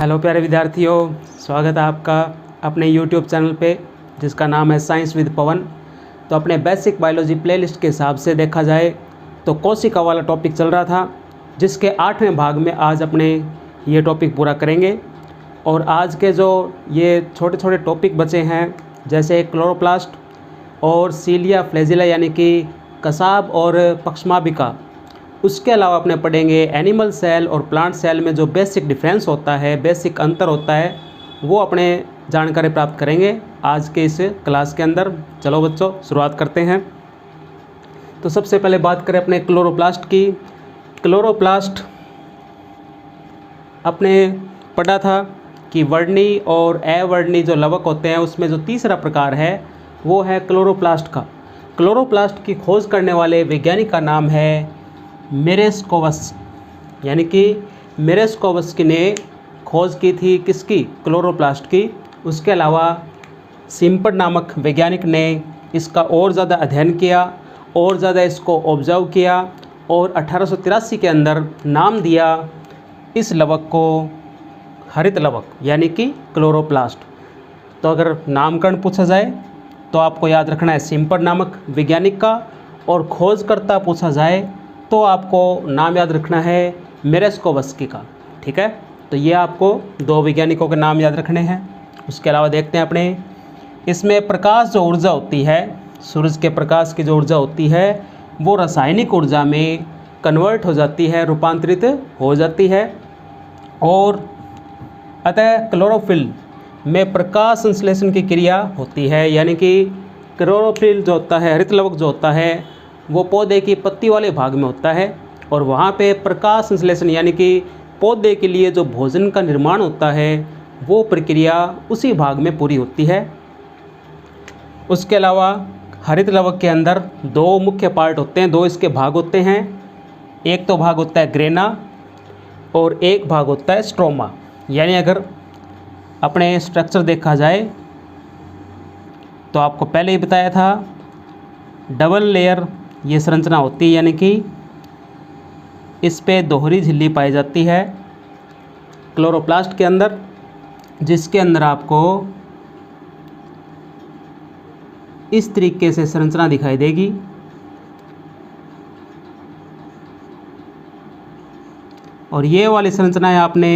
Hello प्यारे विद्यार्थियों, स्वागत है आपका अपने YouTube चैनल पे जिसका नाम है साइंस विद पवन। तो अपने बेसिक बायोलॉजी प्लेलिस्ट के हिसाब से देखा जाए तो कोशिका वाला टॉपिक चल रहा था, जिसके 8वें भाग में आज अपने ये टॉपिक पूरा करेंगे। और आज के जो ये छोटे छोटे टॉपिक बचे हैं, जैसे क्लोरोप्लास्ट और सीलिया फ्लैजिला यानी कि कसाब और पक्षमाभिका, उसके अलावा अपने पढ़ेंगे एनिमल सेल और प्लांट सेल में जो बेसिक डिफरेंस होता है, बेसिक अंतर होता है, वो अपने जानकारी प्राप्त करेंगे आज के इस क्लास के अंदर। चलो बच्चों, शुरुआत करते हैं। तो सबसे पहले बात करें अपने क्लोरोप्लास्ट की। क्लोरोप्लास्ट अपने पढ़ा था कि वर्णी और अवर्णी जो लवक होते हैं, उसमें जो तीसरा प्रकार है वो है क्लोरोप्लास्ट का। क्लोरोप्लास्ट की खोज करने वाले वैज्ञानिक का नाम है मेरेस्कोवस, यानी कि मेरेस्कोवस्की ने खोज की थी किसकी? क्लोरोप्लास्ट की। उसके अलावा सिम्पड नामक वैज्ञानिक ने इसका और ज़्यादा अध्ययन किया और ज़्यादा इसको ऑब्जर्व किया और 1883 के अंदर नाम दिया इस लवक को हरित लवक यानी कि क्लोरोप्लास्ट। तो अगर नामकरण पूछा जाए तो आपको याद रखना है सिम्पड नामक वैज्ञानिक का, और खोजकर्ता पूछा जाए तो आपको नाम याद रखना है मेरेस्कोवस्की का। ठीक है, तो ये आपको दो वैज्ञानिकों के नाम याद रखने हैं। उसके अलावा देखते हैं अपने इसमें प्रकाश जो ऊर्जा होती है, सूरज के प्रकाश की जो ऊर्जा होती है, वो रासायनिक ऊर्जा में कन्वर्ट हो जाती है, रूपांतरित हो जाती है। और अतः क्लोरोफिल में प्रकाश संश्लेषण की क्रिया होती है, यानी कि क्लोरोफिल जो होता है, हरित लवक जो होता है, वो पौधे की पत्ती वाले भाग में होता है और वहाँ पे प्रकाश संश्लेषण यानी कि पौधे के लिए जो भोजन का निर्माण होता है वो प्रक्रिया उसी भाग में पूरी होती है। उसके अलावा हरित लवक के अंदर दो मुख्य पार्ट होते हैं, दो इसके भाग होते हैं। एक तो भाग होता है ग्रेना और एक भाग होता है स्ट्रोमा। यानी अगर अपने स्ट्रक्चर देखा जाए तो आपको पहले ही बताया था डबल लेयर ये संरचना होती है, यानी कि इस पे दोहरी झिल्ली पाई जाती है क्लोरोप्लास्ट के अंदर, जिसके अंदर आपको इस तरीके से संरचना दिखाई देगी। और ये वाली संरचनाएं आपने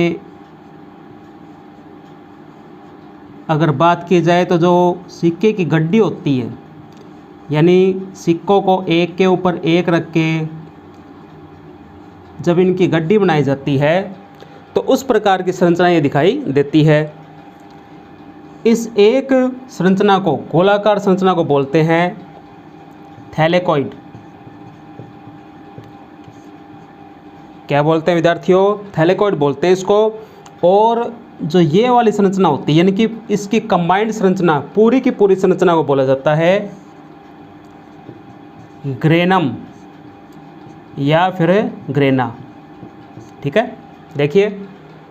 अगर बात की जाए तो जो सिक्के की गड्डी होती है, यानी सिक्कों को एक के ऊपर एक रख के जब इनकी गड्डी बनाई जाती है तो उस प्रकार की संरचना ये दिखाई देती है। इस एक संरचना को, गोलाकार संरचना को बोलते हैं थैलेकॉइड। क्या बोलते हैं विद्यार्थियों? थैलेकॉइड बोलते हैं इसको। और जो ये वाली संरचना होती है, यानी कि इसकी कंबाइंड संरचना, पूरी की पूरी संरचना को बोला जाता है ग्रेनम या फिर ग्रेना। ठीक है, देखिए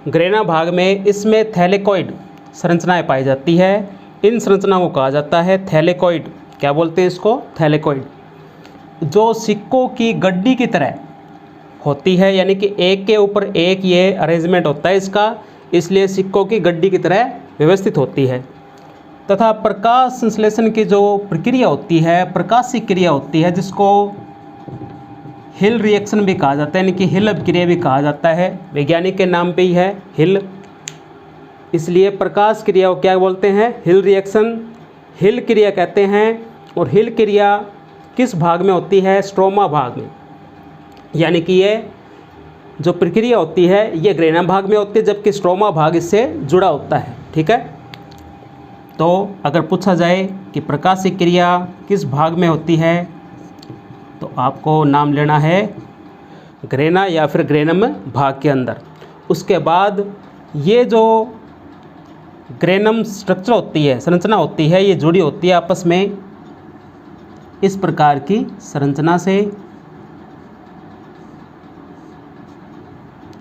ग्रेना भाग में इसमें थैलेकॉइड संरचनाएं पाई जाती है। इन संरचनाओं को कहा जाता है थैलेकॉइड। क्या बोलते हैं इसको? थैलेकॉइड। जो सिक्कों की गड्डी की तरह होती है, यानी कि एक के ऊपर एक ये अरेंजमेंट होता है इसका, इसलिए सिक्कों की गड्डी की तरह व्यवस्थित होती है। तथा प्रकाश संश्लेषण की जो प्रक्रिया होती है, प्रकाशिक क्रिया होती है, जिसको हिल रिएक्शन भी कहा जाता है, यानी कि हिल अभिक्रिया भी कहा जाता है। वैज्ञानिक के नाम पे ही है हिल, इसलिए प्रकाश क्रिया को क्या बोलते हैं? हिल रिएक्शन, हिल क्रिया कहते हैं। और हिल क्रिया किस भाग में होती है? स्ट्रोमा भाग में। यानी कि ये जो प्रक्रिया होती है ये ग्रेना भाग में होती है, जबकि स्ट्रोमा भाग इससे जुड़ा होता है। ठीक है, तो अगर पूछा जाए कि प्रकाशिक क्रिया किस भाग में होती है तो आपको नाम लेना है ग्रेना या फिर ग्रेनम भाग के अंदर। उसके बाद ये जो ग्रेनम स्ट्रक्चर होती है, संरचना होती है, ये जुड़ी होती है आपस में इस प्रकार की संरचना से।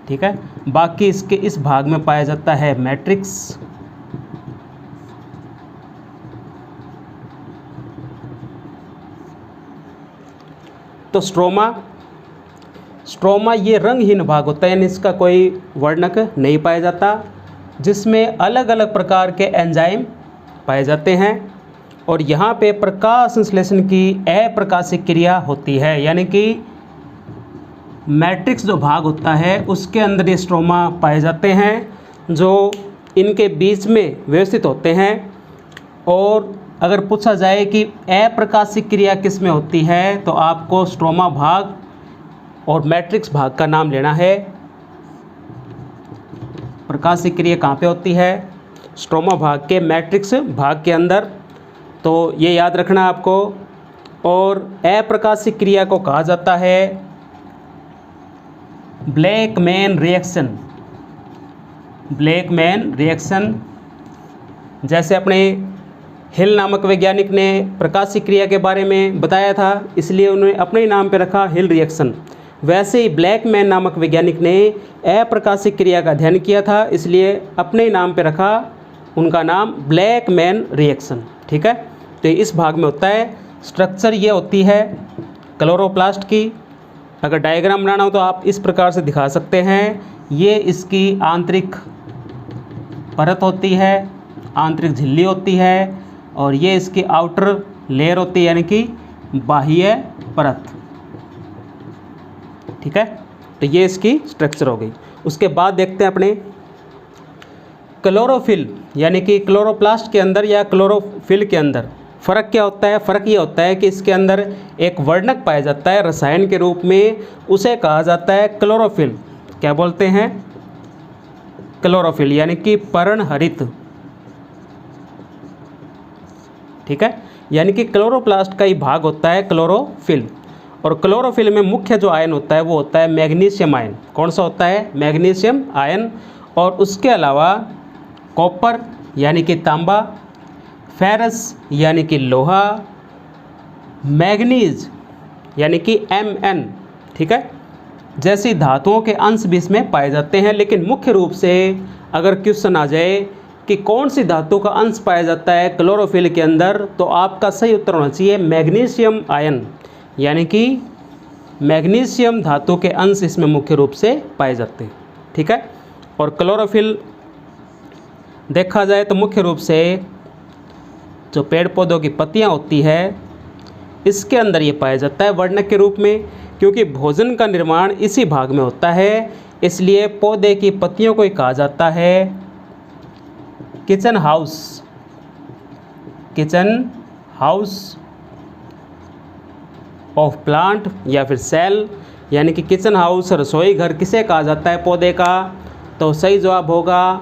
ठीक है, बाकी इसके इस भाग में पाया जाता है मैट्रिक्स। तो स्ट्रोमा ये रंगहीन भाग होता है, यानी इसका कोई वर्णक नहीं पाया जाता। जिसमें अलग अलग प्रकार के एंजाइम पाए जाते हैं और यहाँ पे प्रकाश संश्लेषण की अप्रकाशिक क्रिया होती है, यानी कि मैट्रिक्स जो भाग होता है उसके अंदर ये स्ट्रोमा पाए जाते हैं जो इनके बीच में व्यवस्थित होते हैं। और अगर पूछा जाए कि अप्रकाशिक क्रिया किस में होती है तो आपको स्ट्रोमा भाग और मैट्रिक्स भाग का नाम लेना है। प्रकाशिक क्रिया कहाँ पे होती है? स्ट्रोमा भाग के मैट्रिक्स भाग के अंदर, तो ये याद रखना आपको। और अप्रकाशिक क्रिया को कहा जाता है ब्लैकमैन रिएक्शन। ब्लैकमैन रिएक्शन, जैसे अपने हिल नामक वैज्ञानिक ने प्रकाशिक क्रिया के बारे में बताया था, इसलिए उन्होंने अपने ही नाम पे रखा हिल रिएक्शन। वैसे ही ब्लैकमैन नामक वैज्ञानिक ने अप्रकाशिक क्रिया का अध्ययन किया था, इसलिए अपने ही नाम पे रखा उनका नाम ब्लैकमैन रिएक्शन। ठीक है, तो इस भाग में होता है। स्ट्रक्चर ये होती है क्लोरोप्लास्ट की। अगर डायग्राम बनाना हो तो आप इस प्रकार से दिखा सकते हैं। ये इसकी आंतरिक परत होती है, आंतरिक झिल्ली होती है, और ये इसकी आउटर लेयर होती है, यानी कि बाह्य परत। ठीक है, तो ये इसकी स्ट्रक्चर हो गई। उसके बाद देखते हैं अपने क्लोरोफिल, यानी कि क्लोरोप्लास्ट के अंदर या क्लोरोफिल के अंदर फ़र्क क्या होता है? फ़र्क ये होता है कि इसके अंदर एक वर्णक पाया जाता है रसायन के रूप में, उसे कहा जाता है क्लोरोफिल। क्या बोलते हैं? क्लोरोफिल, यानी कि पर्णहरित। ठीक है, यानी कि क्लोरोप्लास्ट का ही भाग होता है क्लोरोफिल। और क्लोरोफिल में मुख्य जो आयन होता है वो होता है मैग्नीशियम आयन। कौन सा होता है? Magnesium ion. और उसके अलावा कॉपर यानी कि तांबा, फेरस यानी कि लोहा, मैग्नीज यानी कि Mn, ठीक है, जैसी धातुओं के अंश भी इसमें पाए जाते हैं। लेकिन मुख्य रूप से अगर क्वेश्चन आ जाए कि कौन सी धातु का अंश पाया जाता है क्लोरोफिल के अंदर, तो आपका सही उत्तर होना चाहिए मैग्नीशियम आयन, यानी कि मैग्नीशियम धातु के अंश इसमें मुख्य रूप से पाए जाते हैं। ठीक है, और क्लोरोफिल देखा जाए तो मुख्य रूप से जो पेड़ पौधों की पत्तियां होती है इसके अंदर ये पाया जाता है वर्णक के रूप में, क्योंकि भोजन का निर्माण इसी भाग में होता है, इसलिए पौधे की पत्तियों को ही कहा जाता है kitchen house. Kitchen house of plant या फिर सेल, यानी कि किचन हाउस रसोई घर किसे कहा जाता है पौधे का? तो सही जवाब होगा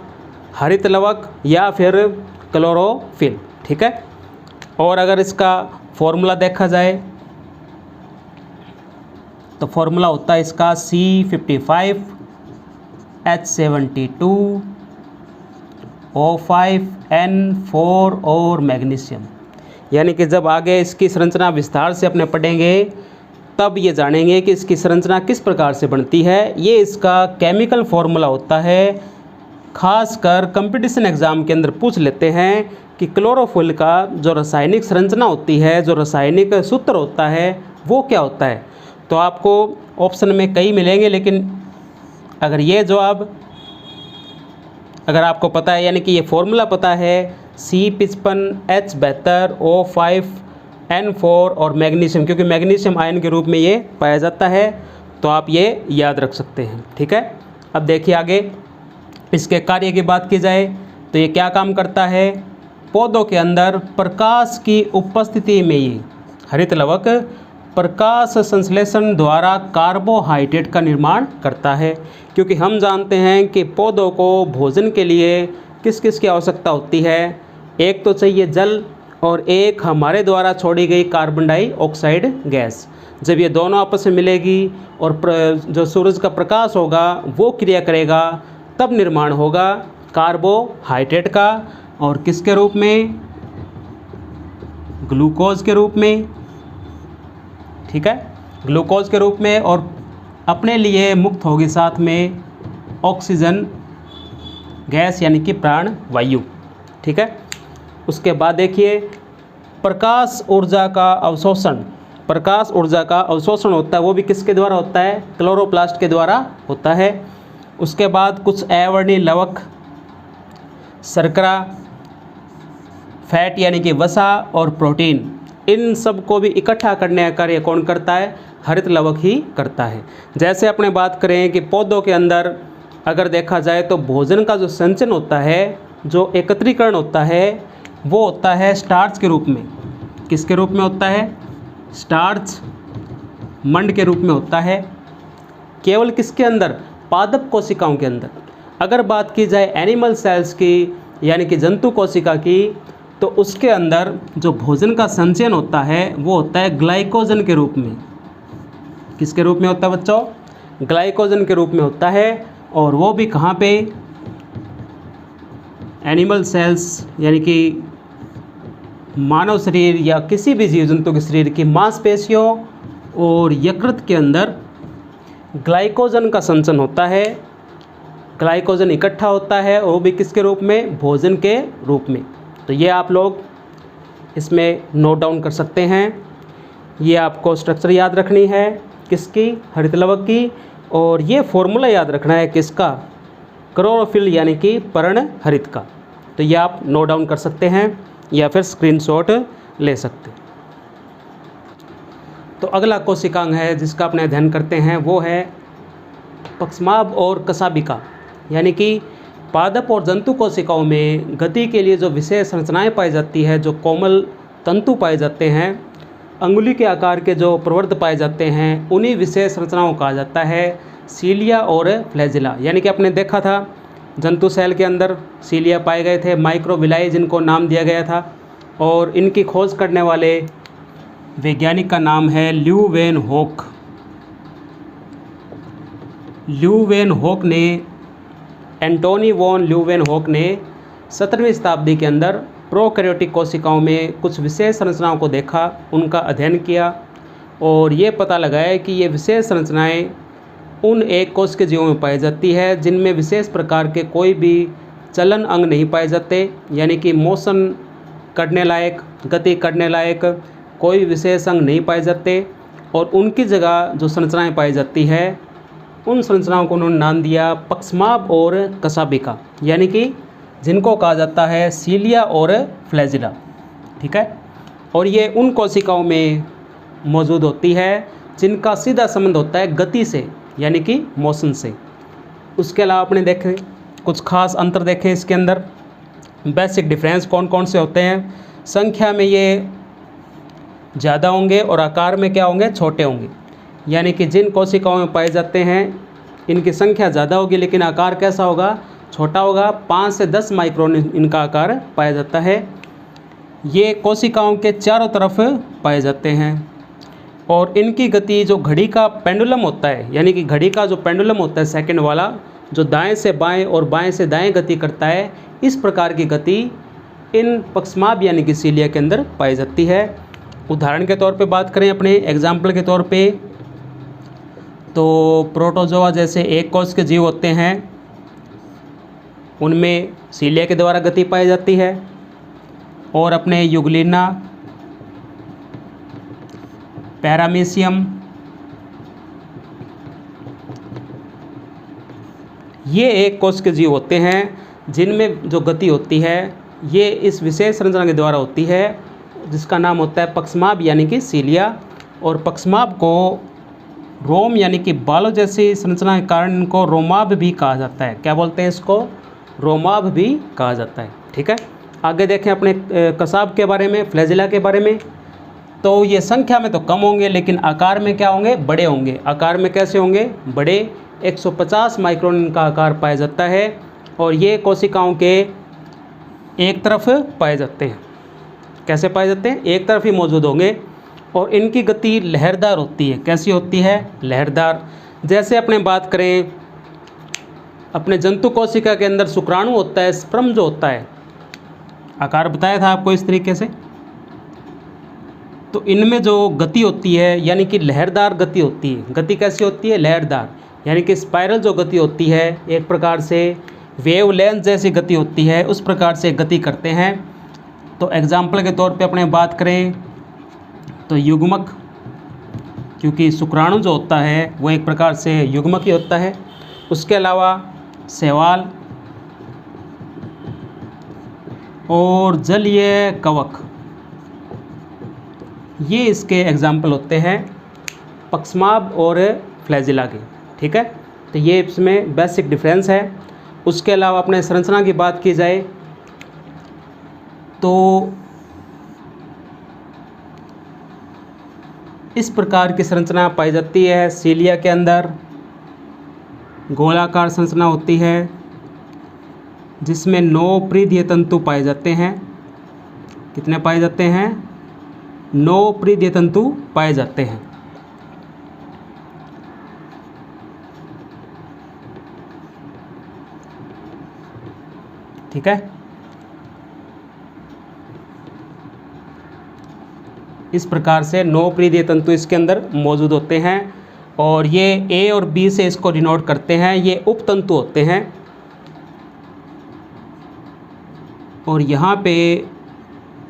हरित लवक या फिर क्लोरोफिल। ठीक है, और अगर इसका फॉर्मूला देखा जाए तो फॉर्मूला होता है इसका C55H72O5N4 और मैग्नीशियम। यानी कि जब आगे इसकी संरचना विस्तार से अपने पढ़ेंगे तब ये जानेंगे कि इसकी संरचना किस प्रकार से बनती है। ये इसका केमिकल फॉर्मूला होता है। खासकर कंपटीशन एग्ज़ाम के अंदर पूछ लेते हैं कि क्लोरोफिल का जो रासायनिक संरचना होती है, जो रासायनिक सूत्र होता है, वो क्या होता है। तो आपको ऑप्शन में कई मिलेंगे, लेकिन अगर ये जवाब अगर आपको पता है, यानी कि ये फॉर्मूला पता है C55H72O5N4 और मैग्नीशियम, क्योंकि मैग्नीशियम आयन के रूप में ये पाया जाता है, तो आप ये याद रख सकते हैं। ठीक है, अब देखिए आगे इसके कार्य की बात की जाए तो ये क्या काम करता है? पौधों के अंदर प्रकाश की उपस्थिति में ये हरित लवक प्रकाश संश्लेषण द्वारा कार्बोहाइड्रेट का निर्माण करता है, क्योंकि हम जानते हैं कि पौधों को भोजन के लिए किस किस की आवश्यकता होती है। एक तो चाहिए जल और एक हमारे द्वारा छोड़ी गई कार्बन डाइऑक्साइड गैस। जब ये दोनों आपस में मिलेगी और जो सूरज का प्रकाश होगा वो क्रिया करेगा, तब निर्माण होगा कार्बोहाइड्रेट का। और किसके रूप में? ग्लूकोज के रूप में। ठीक है, ग्लूकोज के रूप में, और अपने लिए मुक्त होगी साथ में ऑक्सीजन गैस, यानी कि प्राण वायु। ठीक है, उसके बाद देखिए प्रकाश ऊर्जा का अवशोषण। प्रकाश ऊर्जा का अवशोषण होता है, वो भी किसके द्वारा होता है? क्लोरोप्लास्ट के द्वारा होता है। उसके बाद कुछ अवर्णीय लवक शर्करा, फैट यानी कि वसा और प्रोटीन, इन सब को भी इकट्ठा करने का कार्य कौन करता है? हरित लवक ही करता है। जैसे अपने बात करें कि पौधों के अंदर अगर देखा जाए तो भोजन का जो संचयन होता है, जो एकत्रीकरण होता है, वो होता है स्टार्च के रूप में। किसके रूप में होता है? स्टार्च, मंड के रूप में होता है। केवल किसके अंदर? पादप कोशिकाओं के अंदर। अगर बात की जाए एनिमल सेल्स की यानी कि जंतु कोशिका की, तो उसके अंदर जो भोजन का संचयन होता है वो होता है ग्लाइकोजन के रूप में। किसके रूप में होता है बच्चों? ग्लाइकोजन के रूप में होता है। और वो भी कहाँ पे? एनिमल सेल्स यानी कि मानव शरीर या किसी भी जीव जंतु के शरीर की मांसपेशियों और यकृत के अंदर ग्लाइकोजन का संचयन होता है। ग्लाइकोजन इकट्ठा होता है, वो भी किसके रूप में? भोजन के रूप में। तो ये आप लोग इसमें नोट डाउन कर सकते हैं। ये आपको स्ट्रक्चर याद रखनी है किसकी? हरित लवक की। और ये फॉर्मूला याद रखना है किसका? क्लोरोफिल यानी कि पर्णहरित का। तो ये आप नोट डाउन कर सकते हैं या फिर स्क्रीनशॉट ले सकते हैं। तो अगला कोशिकांग है जिसका अपने अध्ययन करते हैं वो है पक्ष्माभ और कशाभिका, यानी कि पादप और जंतु कोशिकाओं में गति के लिए जो विशेष संरचनाएं पाई जाती है, जो कोमल तंतु पाए जाते हैं, अंगुली के आकार के जो प्रवर्ध पाए जाते हैं, उन्हीं विशेष संरचनाओं को कहा जाता है सीलिया और फ्लैजिला। यानी कि आपने देखा था जंतु सेल के अंदर सीलिया पाए गए थे, माइक्रोविलाई जिनको नाम दिया गया था। और इनकी खोज करने वाले वैज्ञानिक का नाम है ल्यूवेनहोक। ल्यूवेनहोक ने, एंटोनी वॉन ल्यूवेनहोक ने 17वीं शताब्दी के अंदर प्रोकैरियोटिक कोशिकाओं में कुछ विशेष संरचनाओं को देखा, उनका अध्ययन किया और ये पता लगाया कि ये विशेष संरचनाएं उन एक कोश के जीवों में पाई जाती है जिनमें विशेष प्रकार के कोई भी चलन अंग नहीं पाए जाते, यानी कि मोशन करने लायक, गति करने लायक कोई विशेष अंग नहीं पाए जाते। और उनकी जगह जो संरचनाएं पाई जाती है उन संरचनाओं को उन्होंने नाम दिया पक्ष्माभ और कशाभिका, यानी कि जिनको कहा जाता है सीलिया और फ्लैजिला। ठीक है। और ये उन कोशिकाओं में मौजूद होती है जिनका सीधा संबंध होता है गति से, यानी कि मोशन से। उसके अलावा आपने देखें कुछ खास अंतर देखें इसके अंदर। बेसिक डिफरेंस कौन कौन से होते हैं? संख्या में ये ज़्यादा होंगे और आकार में क्या होंगे? छोटे होंगे। यानी कि जिन कोशिकाओं में पाए जाते हैं इनकी संख्या ज़्यादा होगी लेकिन आकार कैसा होगा? छोटा होगा। 5 से 10 माइक्रोन इनका आकार पाया जाता है। ये कोशिकाओं के चारों तरफ पाए जाते हैं और इनकी गति जो घड़ी का पेंडुलम होता है, यानी कि घड़ी का जो पेंडुलम होता है सेकंड वाला, जो दाएं से बाएं और बाएं से दाएं गति करता है, इस प्रकार की गति इन पक्ष्माभ यानी कि सीलिया के अंदर पाई जाती है। उदाहरण के तौर पे बात करें, अपने एग्जाम्पल के तौर पे, तो प्रोटोजोआ जैसे एक कोश के जीव होते हैं उनमें सीलिया के द्वारा गति पाई जाती है। और अपने युगलिना, पैरामीशियम, ये एक कोश के जीव होते हैं जिनमें जो गति होती है ये इस विशेष संरचना के द्वारा होती है जिसका नाम होता है पक्ष्माभ यानी कि सीलिया। और पक्ष्माभ को रोम यानी कि बालों जैसी संरचना के कारण इनको रोमाभ भी कहा जाता है। क्या बोलते हैं इसको? रोमाभ भी कहा जाता है। ठीक है। आगे देखें अपने कशाभ के बारे में, फ्लैजिला के बारे में। तो ये संख्या में तो कम होंगे लेकिन आकार में क्या होंगे? बड़े होंगे। आकार में कैसे होंगे? बड़े। 150 माइक्रोन इनका आकार पाया जाता है और ये कोशिकाओं के एक तरफ पाए जाते हैं। कैसे पाए जाते हैं? एक तरफ ही मौजूद होंगे। और इनकी गति लहरदार होती है। कैसी होती है? लहरदार। जैसे अपने बात करें, अपने जंतु कोशिका के अंदर शुक्राणु होता है, स्पर्म जो होता है, आकार बताया था आपको इस तरीके से। तो इनमें जो गति होती है यानी कि लहरदार गति होती है। गति कैसी होती है? लहरदार, यानी कि स्पाइरल जो गति होती है, एक प्रकार से वेव लेंथ जैसी गति होती है, उस प्रकार से गति करते हैं। तो एग्जाम्पल के तौर पे अपने बात करें तो युग्मक, क्योंकि शुक्राणु जो होता है वो एक प्रकार से युग्मक ही होता है। उसके अलावा शैवाल, और जलीय कवक, ये इसके एग्जाम्पल होते हैं पक्ष्माब और फ्लैजिला के। ठीक है, तो ये इसमें बेसिक डिफरेंस है। उसके अलावा अपने संरचना की बात की जाए तो इस प्रकार की संरचना पाई जाती है। सीलिया के अंदर गोलाकार संरचना होती है जिसमें 9 परिधीय तंतु पाए जाते हैं। कितने पाए जाते हैं? 9 परिधीय तंतु पाए जाते हैं। ठीक है, इस प्रकार से 9 परिधीय तंतु इसके अंदर मौजूद होते हैं और ये ए और बी से इसको डिनोट करते हैं। ये उपतंतु होते हैं और यहाँ पे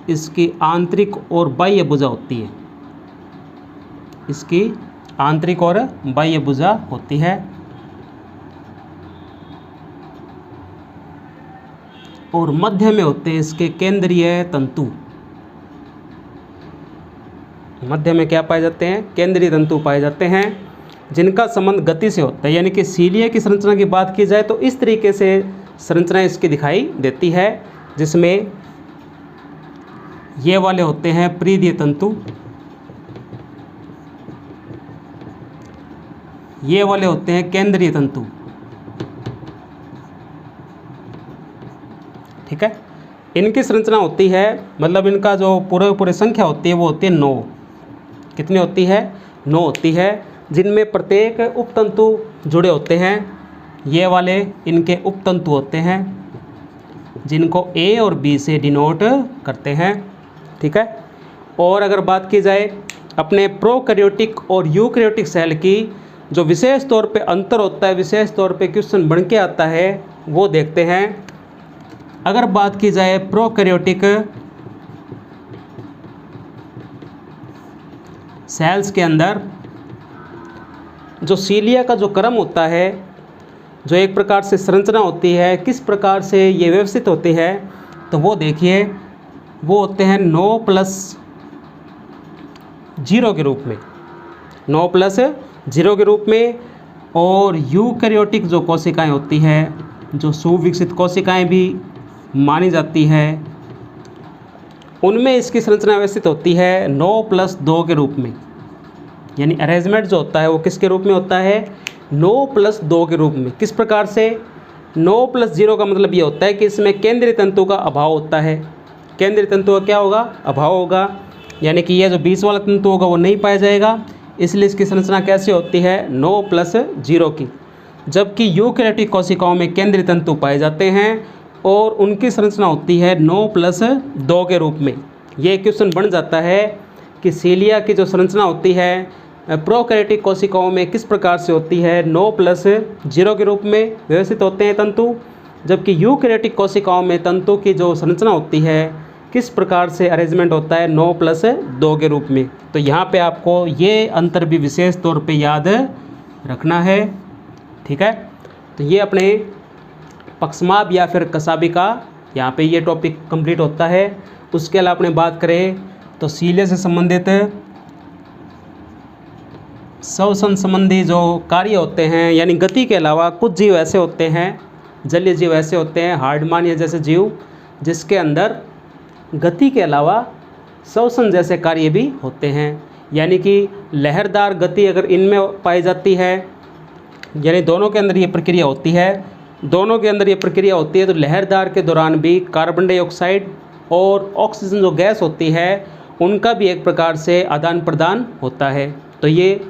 इसकी आंतरिक और बाह्य भुजा होती है। इसकी आंतरिक और बाह्य भुजा होती है और मध्य में होते हैं इसके केंद्रीय तंतु। मध्य में क्या पाए जाते हैं? केंद्रीय तंतु पाए जाते हैं जिनका संबंध गति से होता है। यानी कि सीलिया की संरचना की बात की जाए तो इस तरीके से संरचना इसकी दिखाई देती है, जिसमें ये वाले होते हैं परिधीय तंतु, ये वाले होते हैं केंद्रीय तंतु। ठीक है, इनकी संरचना होती है, मतलब इनका जो पूरे संख्या होती है वो होती है 9। कितनी होती है? 9 होती है, जिनमें प्रत्येक उपतंतु जुड़े होते हैं। ये वाले इनके उपतंतु होते हैं जिनको ए और बी से डिनोट करते हैं। ठीक है, और अगर बात की जाए अपने प्रोकैरियोटिक और यूकैरियोटिक सेल की, जो विशेष तौर पे अंतर होता है, विशेष तौर पे क्वेश्चन बन के आता है, वो देखते हैं। अगर बात की जाए प्रोकैरियोटिक सेल्स के अंदर, जो सीलिया का जो क्रम होता है, जो एक प्रकार से संरचना होती है, किस प्रकार से ये व्यवस्थित होती है, तो वो देखिए, वो होते हैं 9+0 के रूप में, 9+0 के रूप में। और यूकैरियोटिक जो कोशिकाएं होती हैं, जो सुविकसित कोशिकाएं भी मानी जाती है, उनमें इसकी संरचना व्यवस्थित होती है 9+2 के रूप में। यानी अरेंजमेंट जो होता है वो किसके रूप में होता है? 9+2 के रूप में। किस प्रकार से? 9+0 का मतलब ये होता है कि इसमें केंद्रीय तंतु का अभाव होता है। केंद्रीय तंतु का क्या होगा? अभाव होगा, यानी कि यह जो 20 वाला तंतु होगा वो नहीं पाया जाएगा, इसलिए इसकी संरचना कैसे होती है? 9+0 की। जबकि यूकैरियोटिक कोशिकाओं में केंद्रीय तंतु पाए जाते हैं और उनकी संरचना होती है 9+2 के रूप में। ये क्वेश्चन बन जाता है कि सीलिया की जो संरचना होती है प्रोकैरियोटिक कोशिकाओं में किस प्रकार से होती है? 9+0 के रूप में व्यवस्थित होते हैं तंतु, जबकि यूकैरियोटिक कोशिकाओं में तंतु की जो संरचना होती है किस प्रकार से अरेंजमेंट होता है? 9+2 के रूप में। तो यहाँ पे आपको ये अंतर भी विशेष तौर पे याद रखना है। ठीक है, तो ये अपने पक्ष्माब या फिर कसाबी का यहाँ पे ये टॉपिक कंप्लीट होता है। उसके अलावा अपने बात करें तो सीलिया से संबंधित श्वसन संबंधी जो कार्य होते हैं, यानी गति के अलावा कुछ जीव ऐसे होते हैं, जलीय जीव ऐसे होते हैं, हार्डमान या जैसे जीव, जिसके अंदर गति के अलावा श्वसन जैसे कार्य भी होते हैं। यानी कि लहरदार गति अगर इनमें पाई जाती है, यानी दोनों के अंदर ये प्रक्रिया होती है, दोनों के अंदर ये प्रक्रिया होती है, तो लहरदार के दौरान भी कार्बन डाइऑक्साइड और ऑक्सीजन जो गैस होती है उनका भी एक प्रकार से आदान प्रदान होता है। तो ये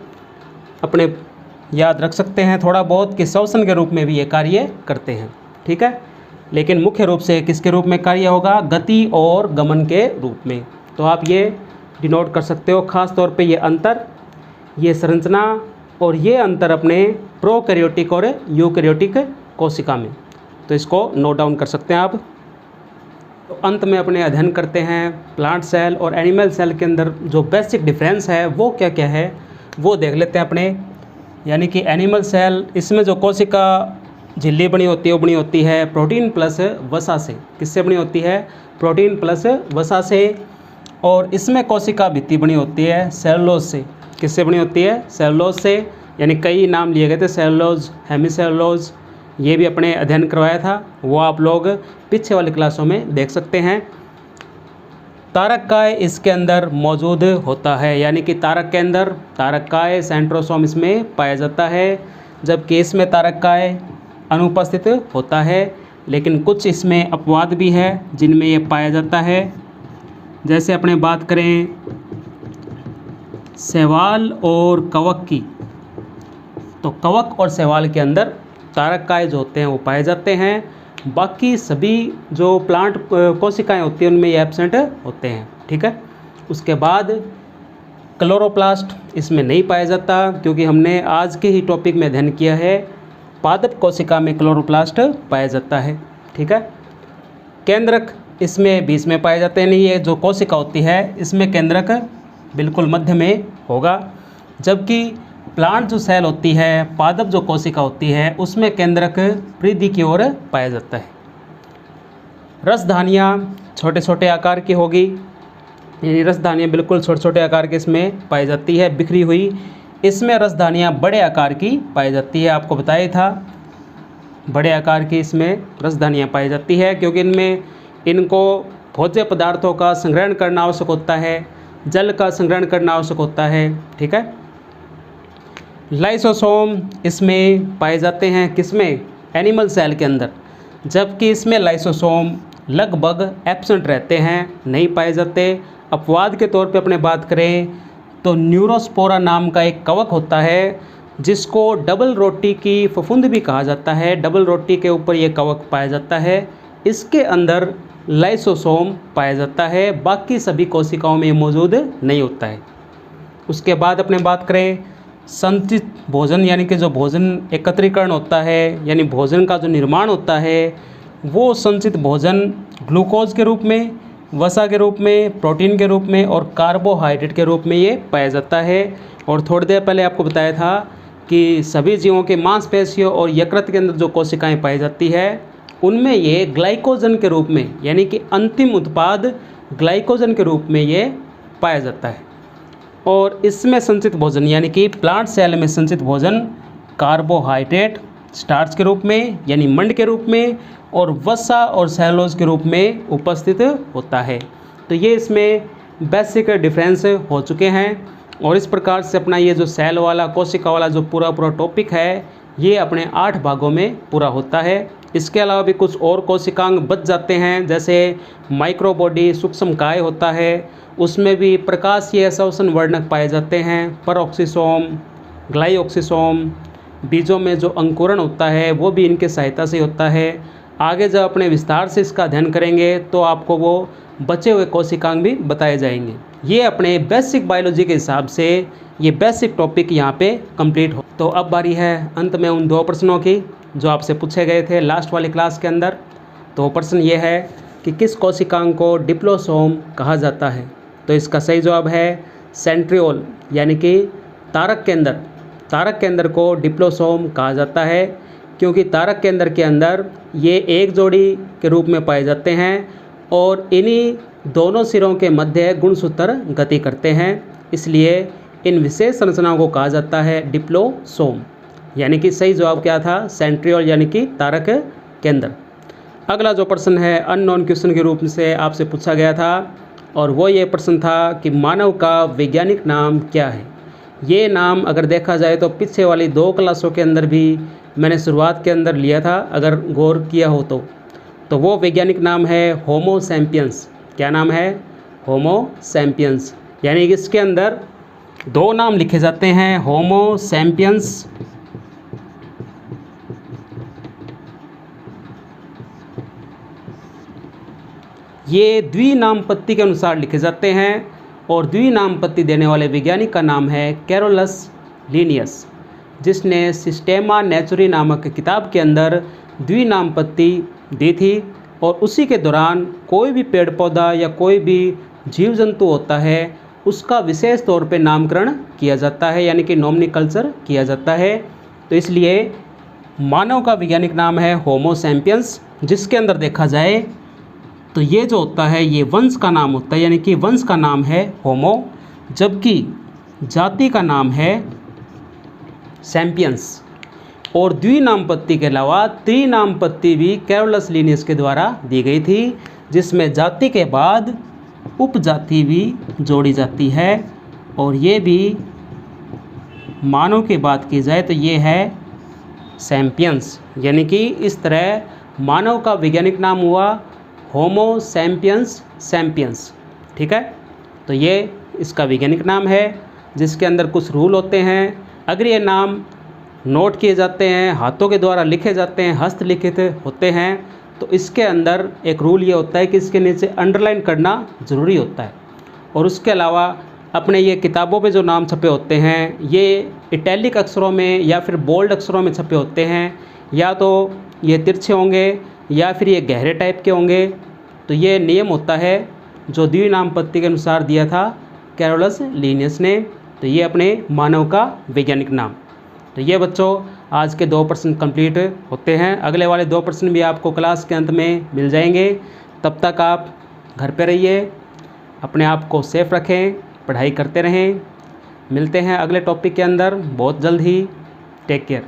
अपने याद रख सकते हैं थोड़ा बहुत कि श्वसन के रूप में भी ये कार्य करते हैं। ठीक है, लेकिन मुख्य रूप से किसके रूप में कार्य होगा? गति और गमन के रूप में। तो आप ये डिनोट कर सकते हो, खास तौर पे ये अंतर, ये संरचना और ये अंतर अपने प्रोकैरियोटिक और यूकैरियोटिक कोशिका में। तो इसको नोट डाउन कर सकते हैं आप। तो अंत में अपने अध्ययन करते हैं प्लांट सेल और एनिमल सेल के अंदर जो बेसिक डिफरेंस है वो क्या क्या है वो देख लेते हैं अपने। यानी कि एनिमल सेल, इसमें जो कोशिका झिल्ली बनी होती है वो बनी होती है प्रोटीन प्लस वसा से। किससे बनी होती है? प्रोटीन प्लस वसा से। और इसमें कोशिका भित्ति बनी होती है सेलुलोज से। किससे बनी होती है? सेलुलोज से। यानी कई नाम लिए गए थे, सेलुलोज, हेमीसेलुलोज, ये भी अपने अध्ययन करवाया था, वो आप लोग पीछे वाली क्लासों में देख सकते हैं। तारककाय इसके अंदर मौजूद होता है, यानी कि तारक के अंदर तारककाय सेंट्रोसोम इसमें पाया जाता है, जबकि इसमें तारककाय अनुपस्थित होता है। लेकिन कुछ इसमें अपवाद भी है जिनमें ये पाया जाता है। जैसे अपने बात करें शैवाल और कवक की, तो कवक और शैवाल के अंदर तारककाय जो होते हैं वो पाए जाते हैं। बाकी सभी जो प्लांट कोशिकाएं होती हैं उनमें ये एब्सेंट होते हैं। ठीक है। उसके बाद क्लोरोप्लास्ट इसमें नहीं पाया जाता, क्योंकि हमने आज के ही टॉपिक में अध्ययन किया है पादप कोशिका में क्लोरोप्लास्ट पाया जाता है। ठीक है। केंद्रक इसमें बीच में पाए जाते हैं, नहीं, ये जो कोशिका होती है इसमें केंद्रक बिल्कुल मध्य में होगा, जबकि प्लांट जो सेल होती है, पादप जो कोशिका होती है, उसमें केंद्रक परिधि की ओर पाया जाता है। रसधानियाँ छोटे छोटे आकार की होगी, यानी रसधानियाँ बिल्कुल छोटे छोटे आकार के इसमें पाई जाती है बिखरी हुई। इसमें रसधानियाँ बड़े आकार की पाई जाती है, आपको बताया था बड़े आकार की इसमें रसधानियाँ पाई जाती है, क्योंकि इनको भोज्य पदार्थों का संग्रहण करना आवश्यक होता है, जल का संग्रहण करना आवश्यक होता है। ठीक है। लाइसोसोम इसमें पाए जाते हैं, किसमें? एनिमल सेल के अंदर, जबकि इसमें लाइसोसोम लगभग एब्सेंट रहते हैं, नहीं पाए जाते। अपवाद के तौर पे अपने बात करें तो न्यूरोस्पोरा नाम का एक कवक होता है, जिसको डबल रोटी की फफूंद भी कहा जाता है। डबल रोटी के ऊपर ये कवक पाया जाता है, इसके अंदर लाइसोसोम पाया जाता है, बाकी सभी कोशिकाओं में मौजूद नहीं होता है। उसके बाद अपने बात करें संचित भोजन, यानी कि जो भोजन एकत्रीकरण होता है, यानी भोजन का जो निर्माण होता है, वो संचित भोजन ग्लूकोज के रूप में, वसा के रूप में, प्रोटीन के रूप में और कार्बोहाइड्रेट के रूप में ये पाया जाता है। और थोड़ी देर पहले आपको बताया था कि सभी जीवों के मांसपेशियों और यकृत के अंदर जो कोशिकाएं पाई जाती है उनमें ये ग्लाइकोजन के रूप में, यानी कि अंतिम उत्पाद ग्लाइकोजन के रूप में ये पाया जाता है। और इसमें संचित भोजन, यानी कि प्लांट सेल में संचित भोजन कार्बोहाइड्रेट स्टार्च के रूप में, यानी मंड के रूप में, और वसा और सेलुलोज के रूप में उपस्थित होता है। तो ये इसमें बेसिक डिफरेंस हो चुके हैं। और इस प्रकार से अपना ये जो सेल वाला कोशिका वाला जो पूरा टॉपिक है ये अपने 8 भागों में पूरा होता है। इसके अलावा भी कुछ और कोशिकांग बच जाते हैं, जैसे माइक्रोबॉडी सूक्ष्म काय होता है, उसमें भी प्रकाशीय संवसन वर्णक पाए जाते हैं, परऑक्सीसोम, ग्लाइऑक्सीसोम। बीजों में जो अंकुरण होता है वो भी इनके सहायता से होता है। आगे जब अपने विस्तार से इसका अध्ययन करेंगे तो आपको वो बचे हुए कोशिकांग भी बताए जाएंगे। ये अपने बेसिक बायोलॉजी के हिसाब से ये बेसिक टॉपिक यहाँ पे कंप्लीट हो। तो अब बारी है अंत में उन 2 प्रश्नों की जो आपसे पूछे गए थे लास्ट वाली क्लास के अंदर। तो प्रश्न ये है कि किस कोशिकांग को डिप्लोसोम कहा जाता है? तो इसका सही जवाब है सेंट्रियोल, यानी कि तारक के अंदर को डिप्लोसोम कहा जाता है, क्योंकि तारक के अंदर ये एक जोड़ी के रूप में पाए जाते हैं और इन्हीं दोनों सिरों के मध्य गुणसूत्र गति करते हैं, इसलिए इन विशेष संरचनाओं को कहा जाता है डिप्लोसोम। यानी कि सही जवाब क्या था? सेंट्रियोल, यानी कि तारक के अंदर। अगला जो प्रश्न है अननोन क्वेश्चन के रूप से आपसे पूछा गया था, और वो ये प्रश्न था कि मानव का वैज्ञानिक नाम क्या है? ये नाम अगर देखा जाए तो पीछे वाली 2 क्लासों के अंदर भी मैंने शुरुआत के अंदर लिया था, अगर गौर किया हो तो वो वैज्ञानिक नाम है होमो सैपियंस। क्या नाम है? Homo sapiens. यानी कि इसके अंदर 2 नाम लिखे जाते हैं, होमो सैपियंस ये द्विनामपत्ति के अनुसार लिखे जाते हैं, और द्विनामपत्ति देने वाले वैज्ञानिक का नाम है कैरोलस लिनियस, जिसने सिस्टेमा नेचुरी नामक किताब के अंदर द्विनामपत्ति दी थी। और उसी के दौरान कोई भी पेड़ पौधा या कोई भी जीव जंतु होता है उसका विशेष तौर पे नामकरण किया जाता है, यानी कि नोमेनक्लेचर किया जाता है। तो इसलिए मानव का वैज्ञानिक नाम है होमो सैपियंस, जिसके अंदर देखा जाए तो ये जो होता है ये वंश का नाम होता है, यानी कि वंश का नाम है होमो, जबकि जाति का नाम है सैपियंस। और द्विनामपत्ति के अलावा त्रिनामपत्ति भी कैरोलस लिनियस के द्वारा दी गई थी, जिसमें जाति के बाद उपजाति भी जोड़ी जाती है। और ये भी मानव की बात की जाए तो ये है सैपियंस, यानी कि इस तरह मानव का वैज्ञानिक नाम हुआ होमो सैपियंस सैपियंस। ठीक है, तो ये इसका वैज्ञानिक नाम है, जिसके अंदर कुछ रूल होते हैं। अगर ये नाम नोट किए जाते हैं, हाथों के द्वारा लिखे जाते हैं, हस्तलिखित होते हैं, तो इसके अंदर एक रूल ये होता है कि इसके नीचे अंडरलाइन करना ज़रूरी होता है। और उसके अलावा अपने ये किताबों में जो नाम छपे होते हैं ये इटैलिक अक्षरों में या फिर बोल्ड अक्षरों में छपे होते हैं, या तो ये तिरछे होंगे या फिर ये गहरे टाइप के होंगे। तो ये नियम होता है जो द्विनामपत्ति के अनुसार दिया था कैरोलस लिनियस ने। तो ये अपने मानव का वैज्ञानिक नाम। तो ये बच्चों आज के 2 प्रश्न कंप्लीट होते हैं। अगले वाले 2 प्रश्न भी आपको क्लास के अंत में मिल जाएंगे। तब तक आप घर पे रहिए, अपने आप को सेफ रखें, पढ़ाई करते रहें। मिलते हैं अगले टॉपिक के अंदर बहुत जल्द ही। Take care.